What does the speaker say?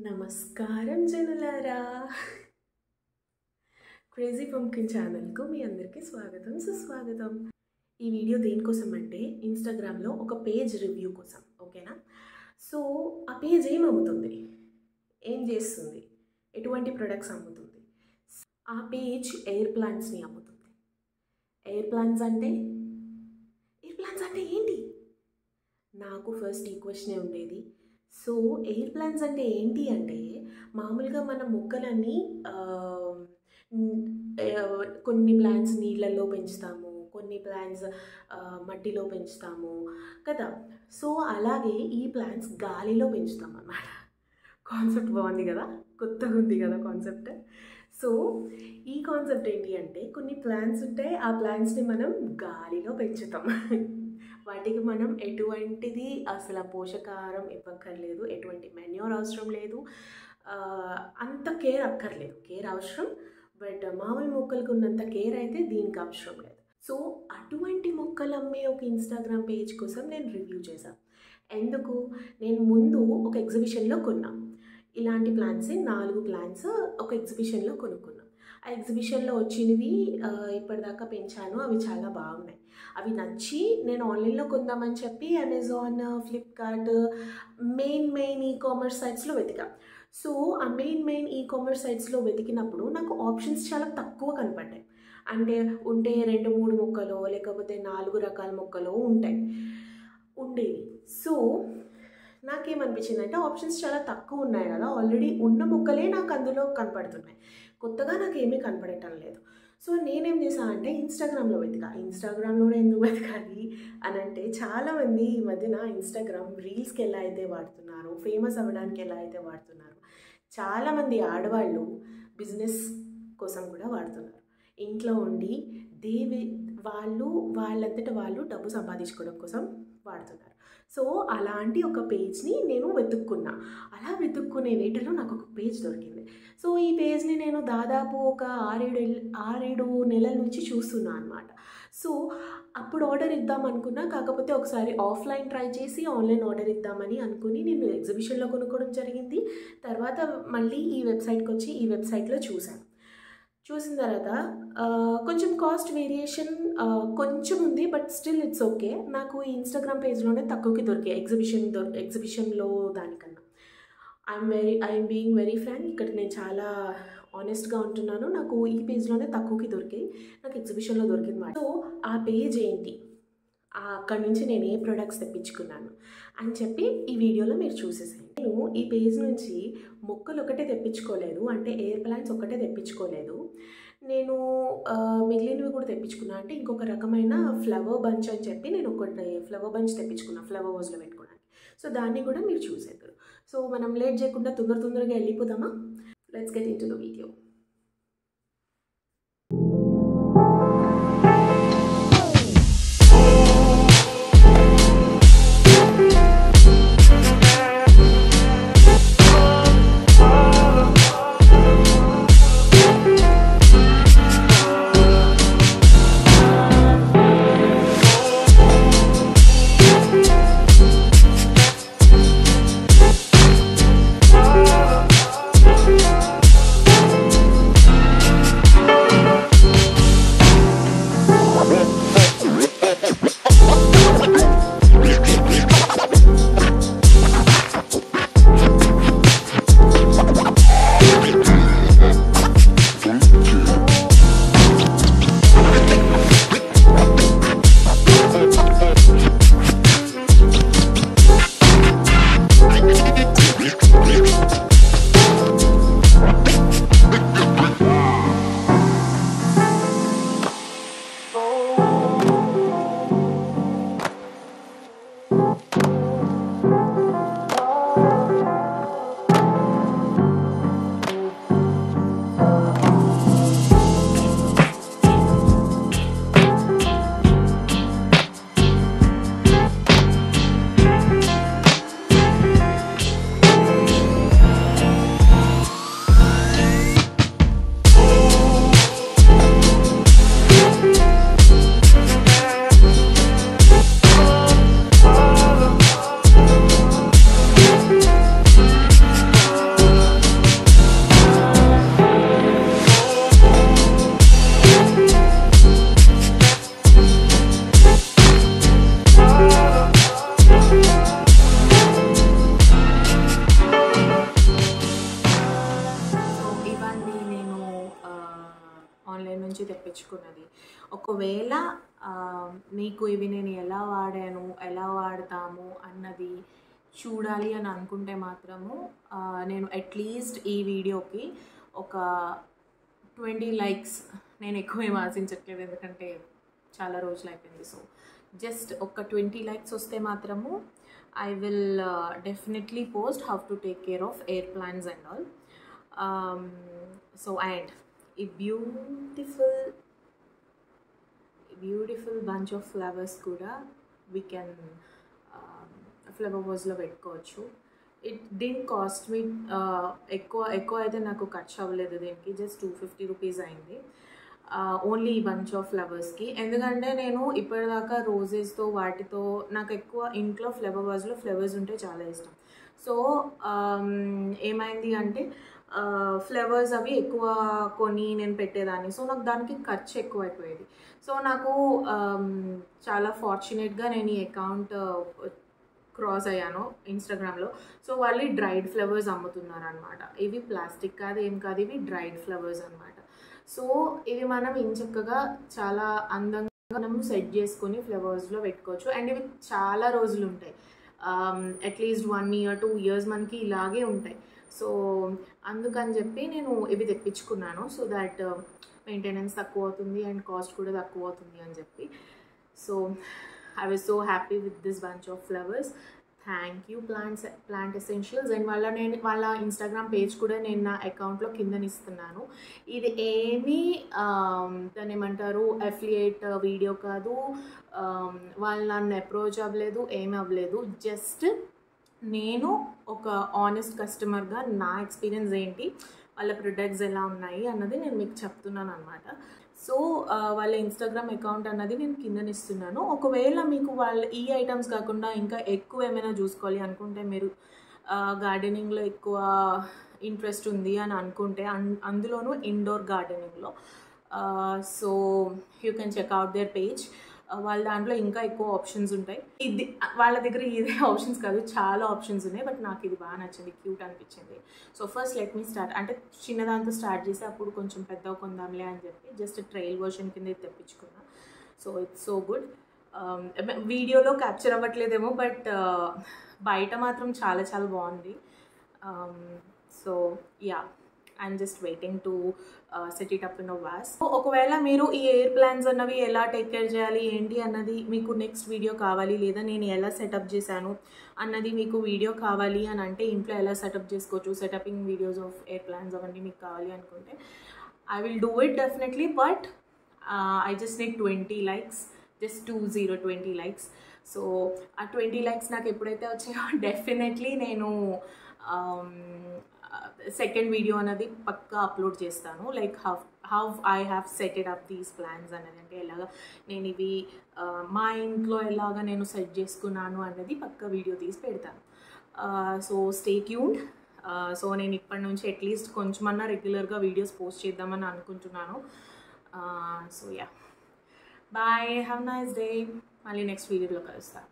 నమస్కారం జనులారా. Crazy pumpkin ఛానల్కు మీ అందరికీ స్వాగతం సుస్వాగతం. ఈ వీడియో దేనికోసం అంటే ఇన్స్టాగ్రామ్లో ఒక పేజ్ రివ్యూ కోసం, ఓకేనా? సో ఆ పేజ్ ఏం అమ్ముతుంది, ఏం చేస్తుంది, ఎటువంటి ప్రొడక్ట్స్ అమ్ముతుంది? ఆ పేజ్ ఎయిర్ ప్లాంట్స్ని అమ్ముతుంది. ఎయిర్ ప్లాంట్స్ అంటే ఏంటి? నాకు ఫస్ట్ ఈ క్వశ్చనే ఉండేది. సో ఎయిర్ ప్లాంట్స్ అంటే ఏంటి అంటే, మామూలుగా మన మొక్కలన్నీ కొన్ని ప్లాంట్స్ నీళ్ళల్లో పెంచుతాము, కొన్ని ప్లాంట్స్ మట్టిలో పెంచుతాము కదా. సో అలాగే ఈ ప్లాంట్స్ గాలిలో పెంచుతాం అన్నమాట. కాన్సెప్ట్ బాగుంది కదా, కొత్తగా ఉంది కదా కాన్సెప్ట్. సో ఈ కాన్సెప్ట్ ఏంటి అంటే, కొన్ని ప్లాంట్స్ ఉంటాయి, ఆ ప్లాంట్స్ని మనం గాలిలో పెంచుతాం. వాటికి మనం ఎటువంటిది అసలు పోషకాహారం ఇవ్వక్కర్లేదు, ఎటువంటి మెన్యూర్ అవసరం లేదు, అంత కేర్ అక్కర్లేదు. కేర్ అవసరం, బట్ మామూలు మొక్కలకు ఉన్నంత కేర్ అయితే దీనికి అవసరం లేదు. సో అటువంటి మొక్కలు అమ్మే ఒక ఇన్స్టాగ్రామ్ పేజ్ కోసం నేను రివ్యూ చేశాను. ఎందుకు? నేను ముందు ఒక ఎగ్జిబిషన్లో కొన్నాను ఇలాంటి ప్లాంట్స్, 4 ప్లాంట్స్ ఒక ఎగ్జిబిషన్లో కొనుక్కున్నాను. ఆ ఎగ్జిబిషన్లో వచ్చినవి ఇప్పటిదాకా పెంచాను, అవి చాలా బాగున్నాయి. అవి నచ్చి నేను ఆన్లైన్లో కొందామని చెప్పి Amazon, Flipkart, main e commerce సైట్స్లో వెతికా. సో ఆ మెయిన్ ఈ కామర్స్ సైట్స్లో వెతికినప్పుడు నాకు ఆప్షన్స్ చాలా తక్కువ కనపడ్డాయి. అంటే ఉంటే 2-3 మొక్కలు లేకపోతే 4 రకాల మొక్కలు ఉండేవి. సో నాకేమనిపించింది అంటే, ఆప్షన్స్ చాలా తక్కువ ఉన్నాయి కదా, ఆల్రెడీ ఉన్న మొక్కలే నాకు అందులో కనపడుతున్నాయి, కొత్తగా నాకు ఏమీ కనపడటం లేదు. సో నేనేం చేశాను అంటే ఇన్స్టాగ్రామ్లో వెతికా. ఇన్స్టాగ్రామ్లోనే ఎందుకు వెతకాలి అని అంటే, చాలామంది ఈ మధ్యన ఇన్స్టాగ్రామ్ రీల్స్కి ఎలా అయితే వాడుతున్నారు, ఫేమస్ అవ్వడానికి ఎలా అయితే వాడుతున్నారు, చాలామంది ఆడవాళ్ళు బిజినెస్ కోసం కూడా వాడుతున్నారు. ఇంట్లో ఉండి వాళ్ళంతటా వాళ్ళు డబ్బు సంపాదించుకోవడం కోసం వాడుతున్నారు. సో అలాంటి ఒక పేజ్ని నేను వెతుక్కున్నా. అలా వెతుక్కునే వేటలో నాకు ఒక పేజ్ దొరికింది. సో ఈ పేజ్ని నేను దాదాపు ఒక 6-7 నెలల నుంచి చూస్తున్నా అనమాట. సో అప్పుడు ఆర్డర్ ఇద్దాం అనుకున్నా, కాకపోతే ఒకసారి ఆఫ్లైన్ ట్రై చేసి ఆన్లైన్ ఆర్డర్ ఇద్దామని అనుకుని నేను ఎగ్జిబిషన్లో కొనుక్కోవడం జరిగింది. తర్వాత మళ్ళీ ఈ వెబ్సైట్కి వచ్చి ఈ వెబ్సైట్లో చూసిన తర్వాత కొంచెం కాస్ట్ వేరియేషన్ కొంచెం ఉంది, బట్ స్టిల్ ఇట్స్ ఓకే. నాకు ఈ ఇన్స్టాగ్రామ్ పేజ్లోనే తక్కువకి దొరికాయి ఎగ్జిబిషన్లో దానికన్నా. ఐఎమ్ బీయింగ్ వెరీ ఫ్రాంక్, ఇక్కడ నేను చాలా ఆనెస్ట్గా ఉంటున్నాను. నాకు ఈ పేజ్లోనే తక్కువకి దొరికాయి, నాకు ఎగ్జిబిషన్లో దొరికింది మాట. సో ఆ పేజ్ ఏంటి, అక్కడి నుంచి నేను ఏ ప్రొడక్ట్స్ తెప్పించుకున్నాను అని చెప్పి ఈ వీడియోలో మీరు చూసేసాను. నేను ఈ పేజ్ నుంచి మొక్కలు ఒకటే తెప్పించుకోలేదు, అంటే ఎయిర్ ప్లాంట్స్ ఒకటే తెప్పించుకోలేదు. నేను మిగిలినవి కూడా తెప్పించుకున్నాను. అంటే ఇంకొక రకమైన ఫ్లవర్ బంచ్ అని చెప్పి నేను ఒకటి ఫ్లవర్ బంచ్ తెప్పించుకున్నాను ఫ్లవర్ వాజ్లో పెట్టుకోవడానికి. సో దాన్ని కూడా మీరు చూసేద్దరు. సో మనం లేట్ చేయకుండా తొందరగా వెళ్ళిపోదామా? Let's get into the video. తెప్పించుకున్నది. ఒకవేళ మీకు ఇవి నేను ఎలా వాడాను, ఎలా వాడతాము అన్నది చూడాలి అని అనుకుంటే మాత్రము నేను అట్లీస్ట్ ఈ వీడియోకి ఒక 20 లైక్స్, నేను ఎక్కువ ఏం ఆశించట్లేదు ఎందుకంటే చాలా రోజులు అయిపోయింది. సో జస్ట్ ఒక 20 లైక్స్ వస్తే మాత్రము I will definitely post how to take care of air plants and all. So and a beautiful bunch of flowers kuda we can flower vase lo pettukochu. It didn't cost me ఎక్కువ అయితే నాకు ఖర్చు అవ్వలేదు దీనికి, just 250 rupees అయింది only ఈ bunch of ఫ్లవర్స్కి. ఎందుకంటే నేను ఇప్పటిదాకా రోజెస్తో వాటితో నాకు ఎక్కువ ఇంట్లో ఫ్లవర్ వాజ్లో ఫ్లవర్స్ ఉంటే చాలా ఇష్టం. సో ఏమైంది అంటే ఫ్లవర్స్ అవి ఎక్కువ కొని నేను పెట్టేదాన్ని. సో నాకు దానికి ఖర్చు ఎక్కువ అయిపోయేది. సో నాకు చాలా ఫార్చునేట్గా నేను ఈ అకౌంట్ క్రాస్ అయ్యాను ఇన్స్టాగ్రామ్లో. సో వాళ్ళు డ్రైడ్ ఫ్లవర్స్ అమ్ముతున్నారు అనమాట. ఇవి ప్లాస్టిక్ కాదు, ఏం కాదు, ఇవి డ్రైడ్ ఫ్లవర్స్ అనమాట. సో ఇవి మనం ఇంచక్కగా చాలా అందంగా మనము సెట్ చేసుకొని ఫ్లవర్స్లో పెట్టుకోవచ్చు. అండ్ ఇవి చాలా రోజులు ఉంటాయి, అట్లీస్ట్ 1 year 2 years మనకి ఇలాగే ఉంటాయి. సో అందుకని చెప్పి నేను ఇవి తెప్పించుకున్నాను, సో దాట్ మెయింటెనెన్స్ తక్కువ అవుతుంది అండ్ కాస్ట్ కూడా తక్కువ అవుతుంది అని చెప్పి. So I was so happy with this bunch of flowers. Thank you Plant Essentials. And వాళ్ళ ఇన్స్టాగ్రామ్ పేజ్ కూడా నేను నా అకౌంట్లో కిందనిస్తున్నాను. ఇది ఏమీ దాన్ని ఏమంటారు అఫిలియేట్ వీడియో కాదు, వాళ్ళు నన్ను అప్రోచ్ అవ్వలేదు, ఏమీ అవ్వలేదు. జస్ట్ నేను ఒక ఆనెస్ట్ కస్టమర్గా నా ఎక్స్పీరియన్స్ ఏంటి, వాళ్ళ ప్రొడక్ట్స్ ఎలా ఉన్నాయి అన్నది నేను మీకు చెప్తున్నాను అనమాట. సో వాళ్ళ ఇన్స్టాగ్రామ్ అకౌంట్ అన్నది నేను కిందనిస్తున్నాను. ఒకవేళ మీకు వాళ్ళ ఈ ఐటమ్స్ కాకుండా ఇంకా ఎక్కువ ఏమైనా చూసుకోవాలి అనుకుంటే, మీరు గార్డెనింగ్లో ఎక్కువ ఇంట్రెస్ట్ ఉంది అని అనుకుంటే, అందులోనూ ఇండోర్ గార్డెనింగ్లో, so you can check out their page. వాళ్ళ దాంట్లో ఇంకా ఎక్కువ ఆప్షన్స్ ఉంటాయి. ఇది వాళ్ళ దగ్గర ఇదే ఆప్షన్స్ కాదు, చాలా ఆప్షన్స్ ఉన్నాయి, బట్ నాకు ఇది బాగా నచ్చింది, క్యూట్ అనిపించింది. So first let me start, అంటే చిన్నదాంతో స్టార్ట్ చేసి అప్పుడు కొంచెం పెద్దగా కొందాంలే అని చెప్పి జస్ట్ ట్రయల్ వర్షన్ కింద తెప్పించుకున్నా. So it's so good. వీడియోలో క్యాప్చర్ అవ్వట్లేదేమో, బట్ బయట మాత్రం చాలా చాలా బాగుంది. So yeah, I'm just waiting to set it up in a vase. ఒకవేళ మీరు ఈ ఎయిర్ ప్లాంట్స్ అన్నవి ఎలా టేక్ కేర్ చేయాలి ఏంటి అన్నది మీకు నెక్స్ట్ వీడియో కావాలి, లేదా నేను ఎలా సెటప్ చేశాను అన్నది మీకు వీడియో కావాలి అని అంటే, ఇంట్లో ఎలా సెటప్ చేసుకోవచ్చు, సెటపింగ్ వీడియోస్ ఆఫ్ ఎయిర్ ప్లాంట్స్ అవన్నీ మీకు కావాలి అనుకుంటే, I will do it definitely. But I just need 20 likes, just 20 likes. So ఆ 20 likes నాకు ఎప్పుడైతే వచ్చాయో డెఫినెట్లీ నేను సెకండ్ వీడియో అనేది పక్కా అప్లోడ్ చేస్తాను. Like how I have set it up these plans అనేది, అంటే ఎలాగా నేను ఇవి మా ఇంట్లో ఎలాగా నేను సెట్ చేసుకున్నాను అనేది పక్కా వీడియో తీసి పెడతాను. So stay tuned. సో నేను ఇప్పటి నుంచి అట్లీస్ట్ కొంచెమన్నా రెగ్యులర్గా వీడియోస్ పోస్ట్ చేద్దామని అనుకుంటున్నాను. So ya, bye, have nice day. మళ్ళీ నెక్స్ట్ వీడియోలో కలుస్తాను.